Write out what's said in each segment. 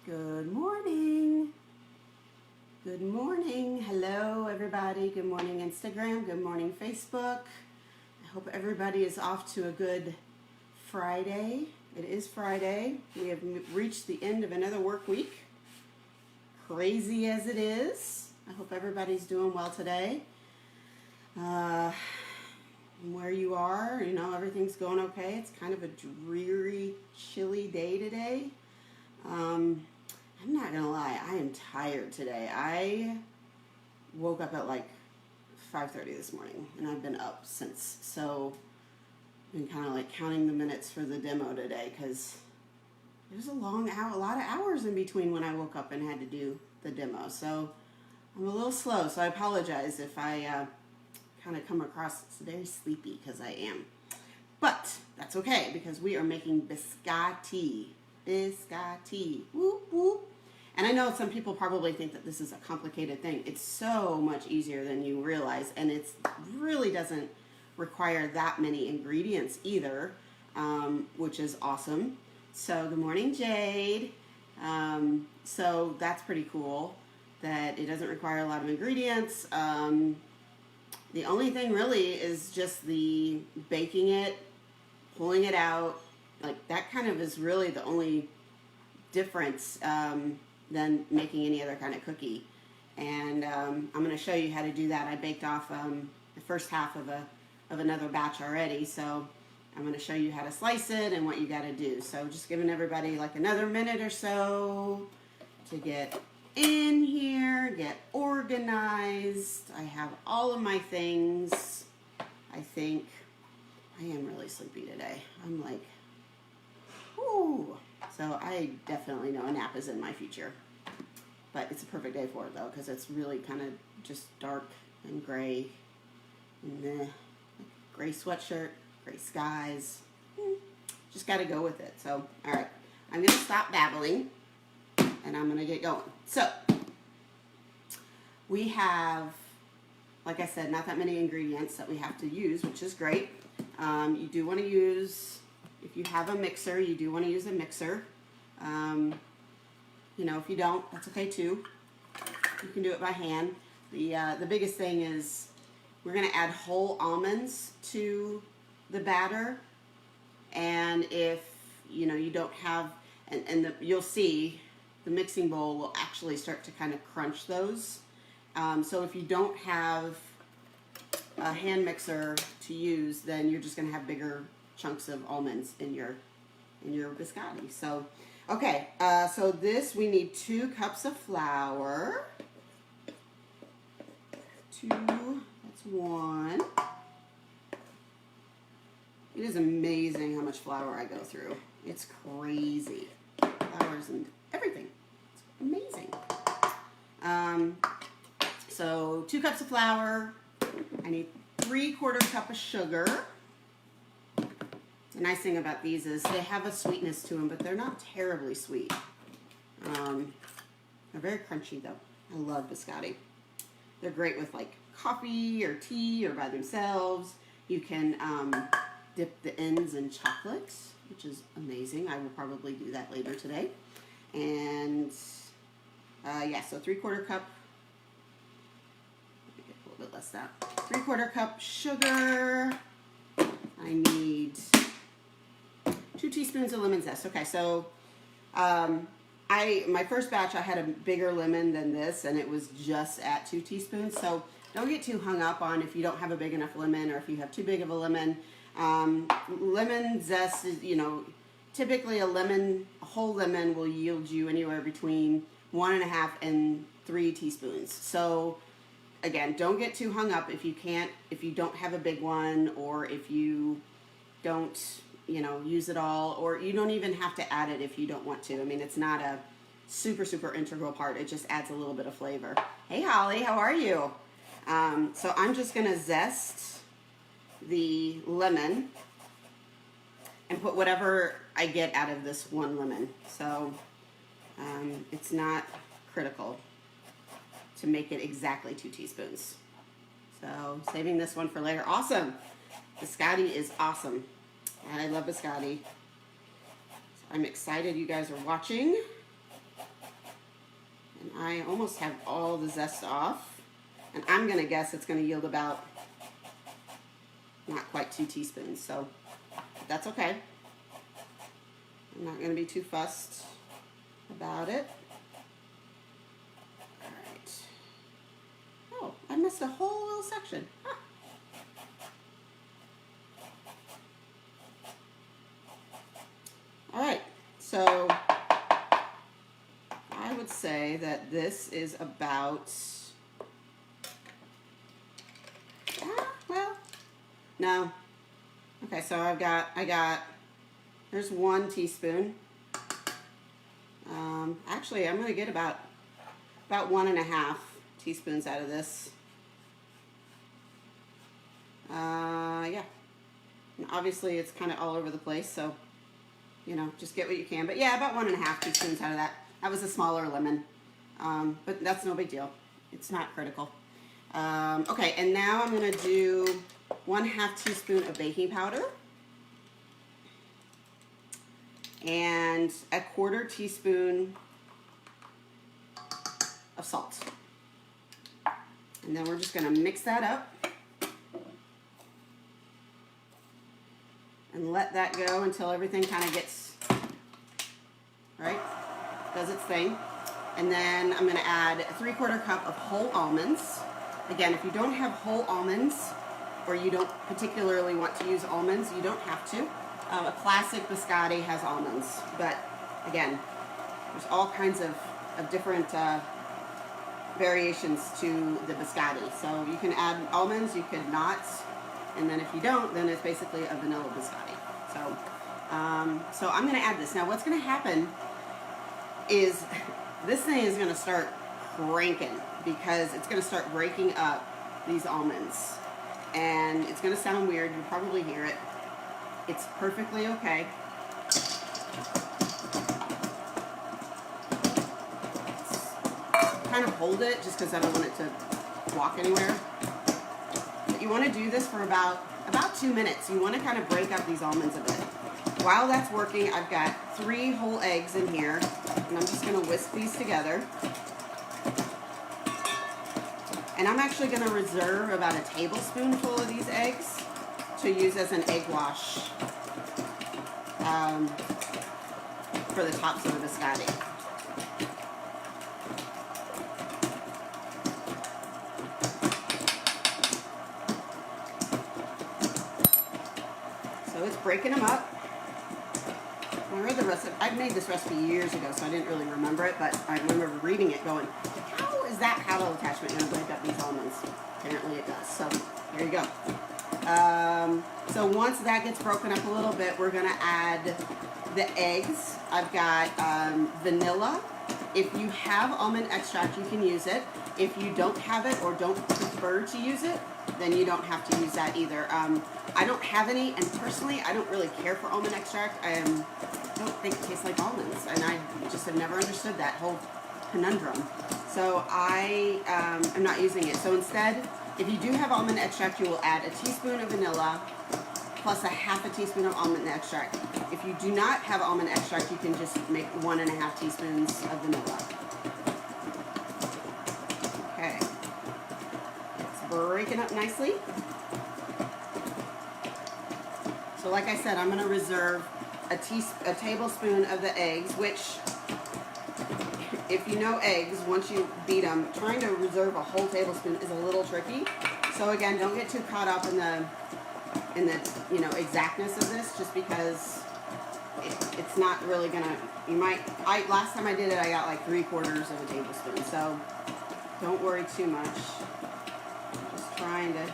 Good morning. Good morning. Hello, everybody. Good morning, Instagram. Good morning, Facebook. I hope everybody is off to a good Friday. It is Friday. We have reached the end of another work week. Crazy as it is. I hope everybody's doing well today. Where you are, everything's going okay. It's kind of a dreary, chilly day today. I'm not gonna lie, I am tired today. I woke up at like 5:30 this morning, and I've been up since. So I've been kind of like counting the minutes for the demo today because it was a lot of hours in between when I woke up and had to do the demo. So I'm a little slow. So I apologize if I kind of come across very sleepy, because I am. But that's okay, because we are making biscotti. Biscotti. Whoop, whoop. And I know some people probably think that this is a complicated thing. It's so much easier than you realize, and it really doesn't require that many ingredients either, which is awesome. So good morning, Jade. So that's pretty cool that it doesn't require a lot of ingredients. The only thing really is just the baking it, pulling it out. Like that kind of is really the only difference than making any other kind of cookie. And I'm going to show you how to do that. I baked off the first half of another batch already, so I'm going to show you how to slice it and what you got to do. So just giving everybody like another minute or so to get in here, get organized. I have all of my things. I think I am really sleepy today. I'm like, whoo. So I definitely know a nap is in my future. But it's a perfect day for it though, because it's really kind of just dark and gray. And gray sweatshirt, gray skies. Just got to go with it. So, all right. I'm going to stop babbling, and I'm going to get going. So, we have, like I said, not that many ingredients that we have to use, which is great. You do want to use, if you have a mixer, you do want to use a mixer. If you don't, that's okay too. You can do it by hand. The biggest thing is we're going to add whole almonds to the batter. And if, you don't have, you'll see the mixing bowl will actually start to kind of crunch those. So if you don't have a hand mixer to use, then you're just going to have bigger chunks of almonds in your biscotti. So, okay, so this, we need 2 cups of flour. 2, that's 1. It is amazing how much flour I go through. It's crazy. Flours and everything. It's amazing. So 2 cups of flour. I need 3/4 cup of sugar. The nice thing about these is they have a sweetness to them, but they're not terribly sweet. They're very crunchy though. I love biscotti. They're great with like coffee or tea or by themselves. You can dip the ends in chocolate, which is amazing. I will probably do that later today. And so 3/4 cup. Let me get a little bit less than that. 3/4 cup sugar. I need 2 teaspoons of lemon zest. Okay, so my first batch I had a bigger lemon than this, and it was just at 2 teaspoons. So don't get too hung up on if you don't have a big enough lemon, or if you have too big of a lemon. Lemon zest is, typically a whole lemon will yield you anywhere between 1.5 and 3 teaspoons. So again, don't get too hung up if you don't have a big one, or if you don't, use it all, or you don't even have to add it if you don't want to. I mean, it's not a super, super integral part. It just adds a little bit of flavor. Hey, Holly, how are you? So I'm just going to zest the lemon and put whatever I get out of this one lemon. So it's not critical to make it exactly 2 teaspoons. So saving this one for later. Awesome. Biscotti is awesome. And I love biscotti. So I'm excited you guys are watching. And I almost have all the zest off. And I'm going to guess it's going to yield about not quite 2 teaspoons. So that's okay. I'm not going to be too fussed about it. All right. Oh, I missed a whole little section. Huh. All right, so I would say that this is about, well, no. Okay, so I got, there's 1 teaspoon. Actually, I'm gonna get about 1.5 teaspoons out of this. Yeah, and obviously it's kind of all over the place, so you know, just get what you can. But yeah, about 1.5 teaspoons out of that. That was a smaller lemon, but that's no big deal. It's not critical. Okay, and now I'm gonna do 1/2 teaspoon of baking powder and 1/4 teaspoon of salt. And then we're just gonna mix that up and let that go until everything kind of gets, right, does its thing. And then I'm gonna add a 3/4 cup of whole almonds. Again, if you don't have whole almonds, or you don't particularly want to use almonds, you don't have to. A classic biscotti has almonds, but again, there's all kinds of different variations to the biscotti. So you can add almonds, you could not, and then if you don't, then it's basically a vanilla biscotti. So I'm gonna add this. Now what's gonna happen is this thing is gonna start cranking because it's gonna start breaking up these almonds. And it's gonna sound weird, you'll probably hear it. It's perfectly okay. Kind of hold it just because I don't want it to walk anywhere. But you want to do this for about 2 minutes. You want to kind of break up these almonds a bit. While that's working, I've got 3 whole eggs in here, and I'm just going to whisk these together. And I'm actually going to reserve about a tablespoonful of these eggs to use as an egg wash for the tops of the biscotti. So it's breaking them up. I read the recipe. I made this recipe years ago, so I didn't really remember it, but I remember reading it going, how is that paddle attachment going to break up these almonds? Apparently it does. So there you go. So once that gets broken up a little bit, we're going to add the eggs. I've got vanilla. If you have almond extract, you can use it. If you don't have it or don't prefer to use it, then you don't have to use that either. I don't have any, and personally, I don't really care for almond extract. I don't think it tastes like almonds, and I just have never understood that whole conundrum. So I am not using it. So instead, if you do have almond extract, you will add a teaspoon of vanilla plus a 1/2 teaspoon of almond extract. If you do not have almond extract, you can just make 1.5 teaspoons of vanilla. Okay, it's breaking up nicely. So like I said, I'm going to reserve a tablespoon of the eggs, which, if you know eggs, once you beat them, trying to reserve a whole tablespoon is a little tricky. So again, don't get too caught up in the exactness of this, just because it's not really gonna. Last time I did it, I got like 3/4 of a tablespoon. So don't worry too much. Just trying to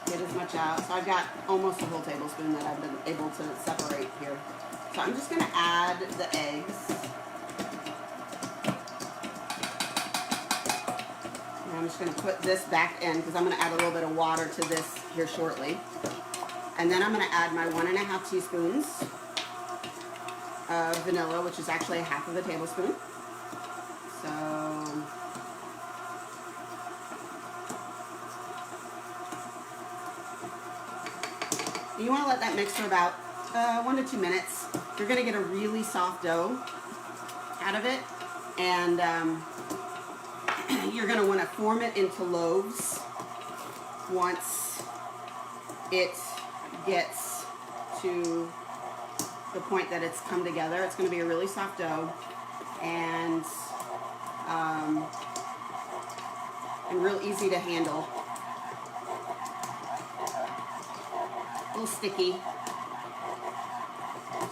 get as much out. So I've got almost a whole tablespoon that I've been able to separate here. So I'm just gonna add the eggs. I'm just going to put this back in because I'm going to add a little bit of water to this here shortly. And then I'm going to add my 1.5 teaspoons of vanilla, which is actually 1/2 of a tablespoon. So you want to let that mix for about 1 to 2 minutes. You're going to get a really soft dough out of it. And you're going to want to form it into loaves once it gets to the point that it's come together. It's going to be a really soft dough and real easy to handle. A little sticky.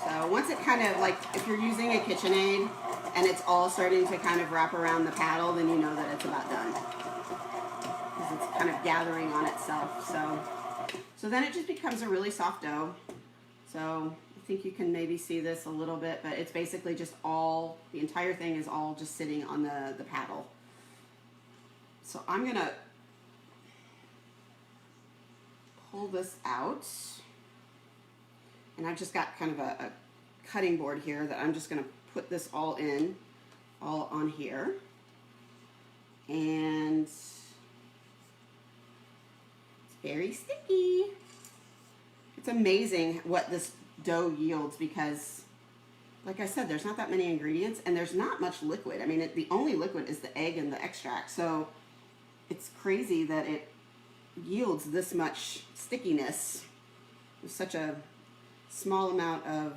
So once it kind of, like, if you're using a KitchenAid and it's all starting to kind of wrap around the paddle, then you know that it's about done. Because it's kind of gathering on itself. So then it just becomes a really soft dough. So I think you can maybe see this a little bit, but it's basically just all, the entire thing is all just sitting on the paddle. So I'm going to pull this out. And I've just got kind of a cutting board here that I'm just going to put this all on here. And it's very sticky. It's amazing what this dough yields because, like I said, there's not that many ingredients and there's not much liquid. I mean, the only liquid is the egg and the extract. So it's crazy that it yields this much stickiness with such a small amount of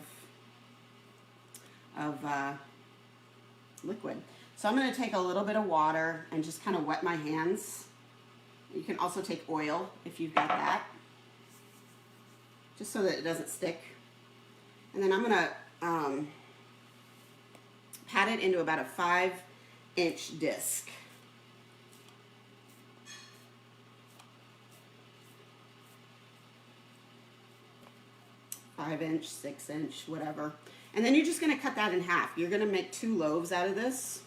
liquid. So I'm going to take a little bit of water and just kind of wet my hands. You can also take oil if you've got that, just so that it doesn't stick. And then I'm going to pat it into about a 5-inch disc. 5-inch, 6-inch, whatever. And then you're just going to cut that in half. You're going to make 2 loaves out of this.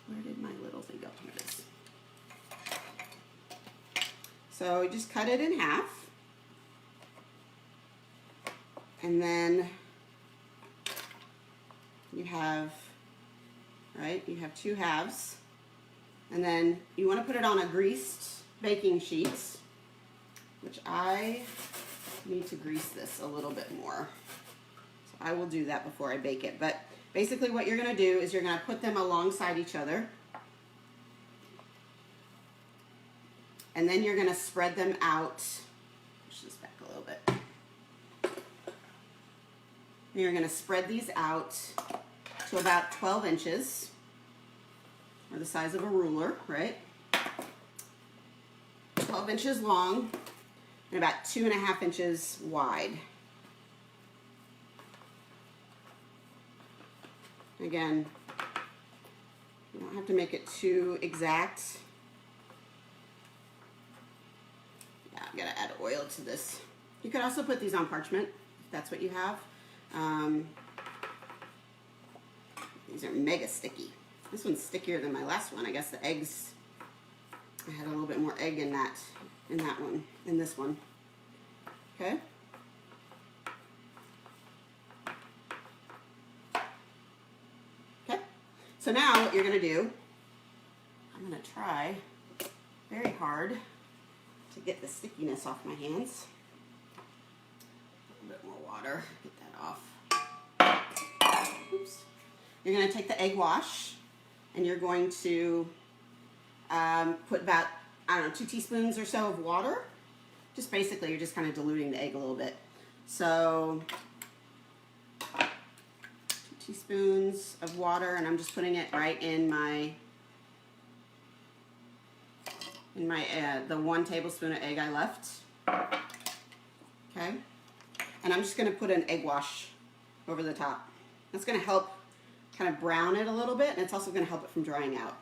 Where did my little thing go? Here it is. So you just cut it in half. And then you have, right, you have 2 halves. And then you want to put it on a greased baking sheet, which I need to grease this a little bit more. So I will do that before I bake it. But basically what you're going to do is you're going to put them alongside each other. And then you're going to spread them out. Push this back a little bit. And you're going to spread these out to about 12 inches, or the size of a ruler, right? 12 inches long and about 2.5 inches wide. Again, you don't have to make it too exact. Yeah, I've got to add oil to this. You could also put these on parchment, if that's what you have. These are mega sticky. This one's stickier than my last one. I guess the eggs, I had a little bit more egg in that one, in this one. Okay. Okay. So now what you're going to do, I'm going to try very hard to get the stickiness off my hands. A little bit more water, get that off. Oops. You're going to take the egg wash and you're going to put about, I don't know, 2 teaspoons or so of water. Just basically, you're just kind of diluting the egg a little bit. So 2 teaspoons of water, and I'm just putting it right in the 1 tablespoon of egg I left. Okay, and I'm just going to put an egg wash over the top. That's going to help kind of brown it a little bit, and it's also going to help it from drying out.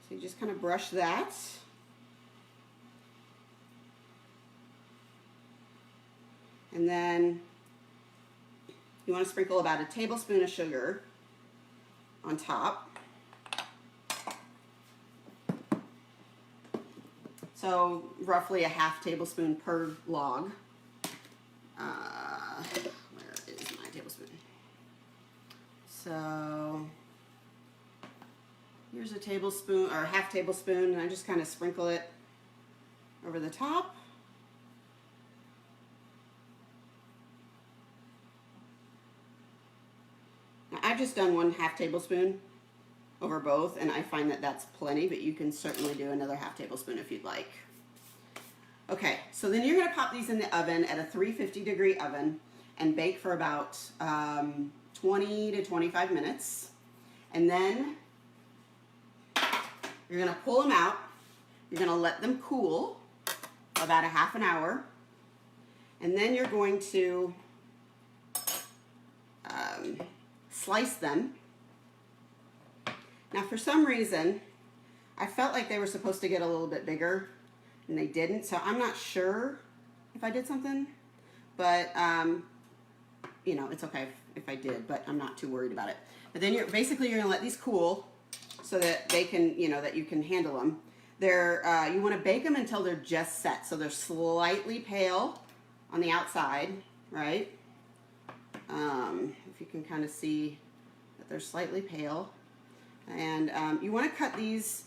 So you just kind of brush that. And then you want to sprinkle about a tablespoon of sugar on top. So roughly a 1/2 tablespoon per log. Where is my tablespoon? So here's a tablespoon or a 1/2 tablespoon, and I just kind of sprinkle it over the top. Now I've just done 1/2 tablespoon over both, and I find that that's plenty, but you can certainly do another half tablespoon if you'd like. Okay, so then you're going to pop these in the oven at a 350-degree oven and bake for about 20 to 25 minutes. And then you're going to pull them out. You're going to let them cool about a half an hour. And then you're going to slice them. Now, for some reason, I felt like they were supposed to get a little bit bigger, and they didn't. So I'm not sure if I did something, but you know, it's okay if I did, but I'm not too worried about it. But then you're gonna let these cool so that they can, you know, that you can handle them. You want to bake them until they're just set, so they're slightly pale on the outside, right? If you can kind of see that they're slightly pale. And you want to cut these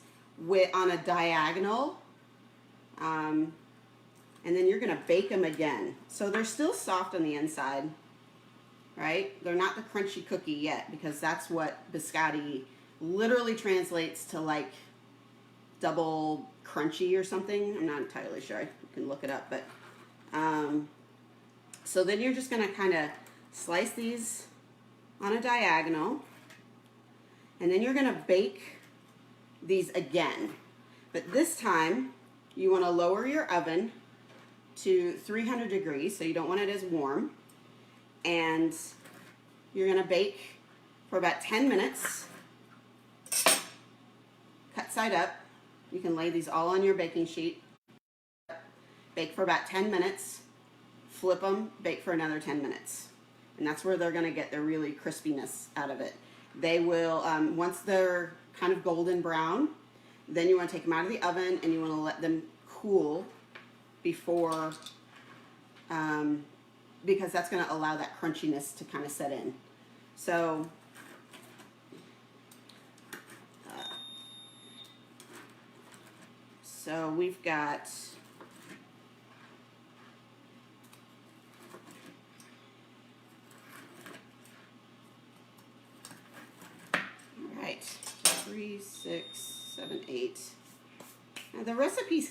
on a diagonal, and then you're going to bake them again. So they're still soft on the inside, right? They're not the crunchy cookie yet, because that's what biscotti literally translates to, like double crunchy or something. I'm not entirely sure. You can look it up, but so then you're just going to kind of slice these on a diagonal. And then you're going to bake these again. But this time, you want to lower your oven to 300 degrees, so you don't want it as warm. And you're going to bake for about 10 minutes. Cut side up. You can lay these all on your baking sheet. Bake for about 10 minutes. Flip them, bake for another 10 minutes. And that's where they're going to get their really crispiness out of it. They will, once they're kind of golden brown, then you want to take them out of the oven and you want to let them cool before, because that's going to allow that crunchiness to kind of set in. So we've got right, 3, 6, 7, 8. Now the recipe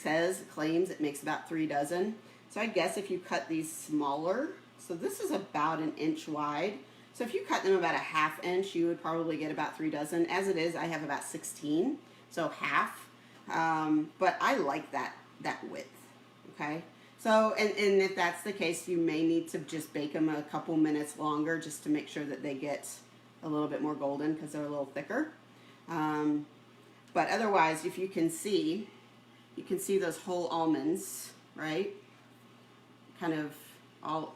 claims it makes about 3 dozen. So I guess if you cut these smaller, so this is about 1 inch wide. So if you cut them about a ½ inch, you would probably get about 3 dozen. As it is, I have about 16, so half. But I like that width, okay? So, and if that's the case, you may need to just bake them a couple minutes longer just to make sure that they get a little bit more golden because they're a little thicker. But otherwise, if you can see those whole almonds, right? Kind of all,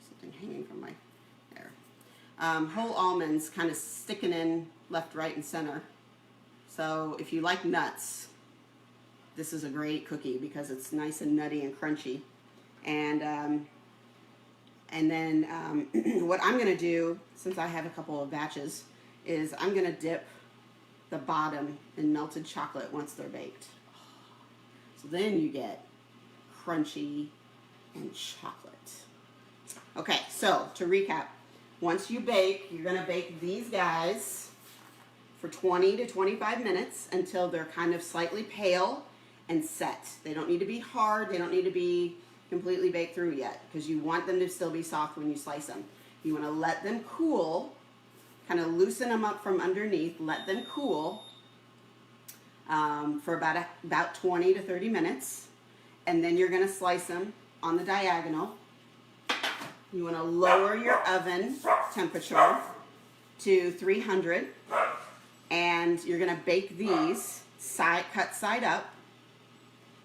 something hanging from my hair. Whole almonds kind of sticking in left, right, and center. So if you like nuts, this is a great cookie because it's nice and nutty and crunchy. And then what I'm going to do, since I have a couple of batches, is I'm going to dip the bottom in melted chocolate once they're baked. So then you get crunchy and chocolate. Okay, so to recap, once you bake, you're going to bake these guys for 20 to 25 minutes until they're kind of slightly pale and set. They don't need to be hard. They don't need to be completely baked through yet because you want them to still be soft when you slice them. You want to let them cool, kind of loosen them up from underneath, let them cool for about 20 to 30 minutes, and then you're going to slice them on the diagonal. You want to lower your oven temperature to 300, and you're going to bake these cut side up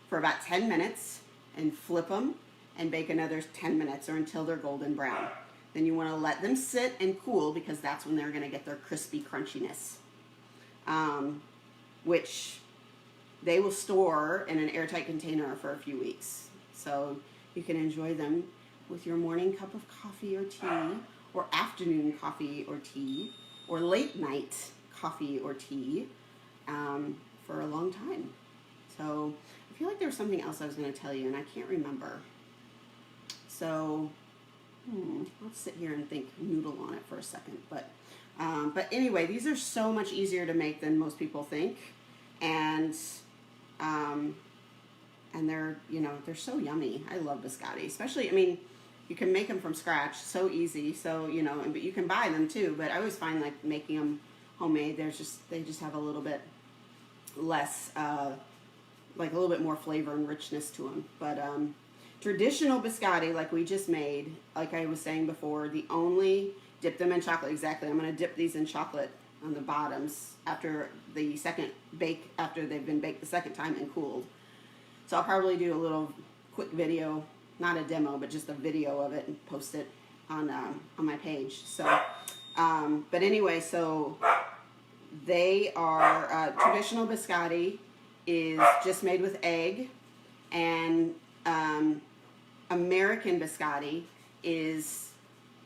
for about 10 minutes and flip them and bake another 10 minutes or until they're golden brown. Then you want to let them sit and cool because that's when they're going to get their crispy crunchiness, which they will store in an airtight container for a few weeks. So you can enjoy them with your morning cup of coffee or tea, or afternoon coffee or tea, or late night coffee or tea for a long time. So I feel like there was something else I was going to tell you and I can't remember. So let's sit here and noodle on it for a second. But But anyway, these are so much easier to make than most people think. And, and they're, you know, they're so yummy. I love biscotti, especially, I mean, you can make them from scratch, so easy. So, you know, but you can buy them too. But I always find like making them homemade, they just have a little bit less, like a little bit more flavor and richness to them. But traditional biscotti, like we just made, like I was saying before, dip them in chocolate. Exactly. I'm going to dip these in chocolate on the bottoms after the second bake, after they've been baked the second time and cooled. So I'll probably do a little quick video, not a demo, but just a video of it and post it on my page. So, but anyway, so they are, traditional biscotti is just made with egg, and American biscotti is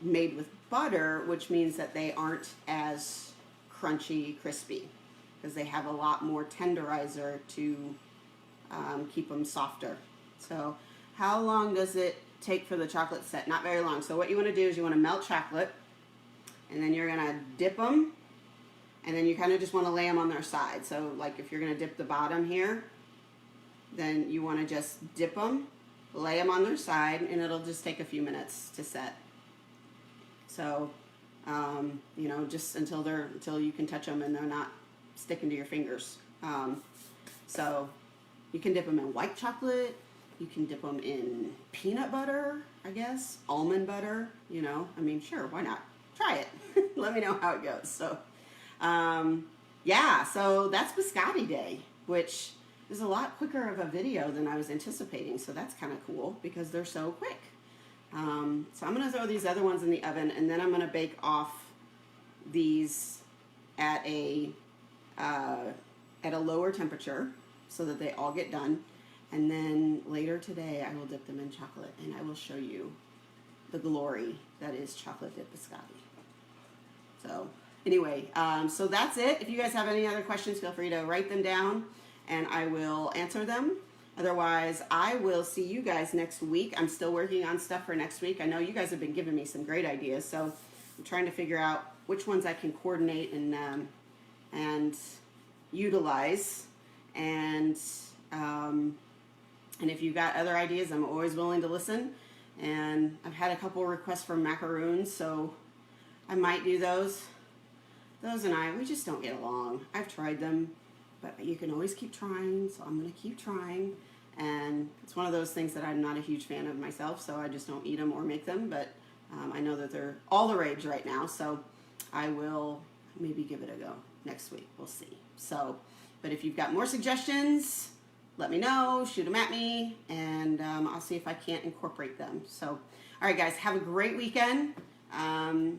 made with butter, which means that they aren't as crunchy, crispy, because they have a lot more tenderizer to keep them softer. So how long does it take for the chocolate set? Not very long. So what you want to do is you want to melt chocolate, and then you're going to dip them, and then you kind of just want to lay them on their side. So like if you're going to dip the bottom here, then you want to just dip them, lay them on their side, and it'll just take a few minutes to set. So, you know, just until you can touch them and they're not sticking to your fingers. So you can dip them in white chocolate. You can dip them in peanut butter, I guess, almond butter, you know. I mean, sure, why not? Try it. Let me know how it goes. So, yeah, so that's Biscotti Day, which is a lot quicker of a video than I was anticipating. So that's kind of cool because they're so quick. So I'm going to throw these other ones in the oven, and then I'm going to bake off these at a lower temperature so that they all get done. And then later today, I will dip them in chocolate, and I will show you the glory that is chocolate dip biscotti. So anyway, so that's it. If you guys have any other questions, feel free to write them down, and I will answer them. Otherwise, I will see you guys next week. I'm still working on stuff for next week. I know you guys have been giving me some great ideas, so I'm trying to figure out which ones I can coordinate and utilize. And if you've got other ideas, I'm always willing to listen. And I've had a couple requests for macaroons, so I might do those. Those and we just don't get along. I've tried them, but you can always keep trying, so I'm going to keep trying. And it's one of those things that I'm not a huge fan of myself, so I just don't eat them or make them. But I know that they're all the rage right now, so I will maybe give it a go next week. We'll see. So, but if you've got more suggestions, let me know, shoot them at me, and I'll see if I can't incorporate them. So, all right, guys, have a great weekend.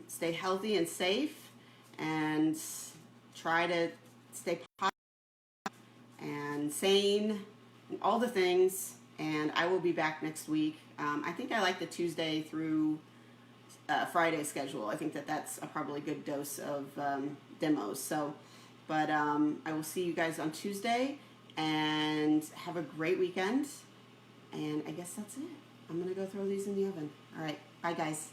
Stay healthy and safe, and try to stay positive and sane, and all the things. And I will be back next week. I think I like the Tuesday through Friday schedule. I think that's a probably good dose of demos. So, but I will see you guys on Tuesday, and have a great weekend. And I guess that's it. I'm going to go throw these in the oven. All right. Bye, guys.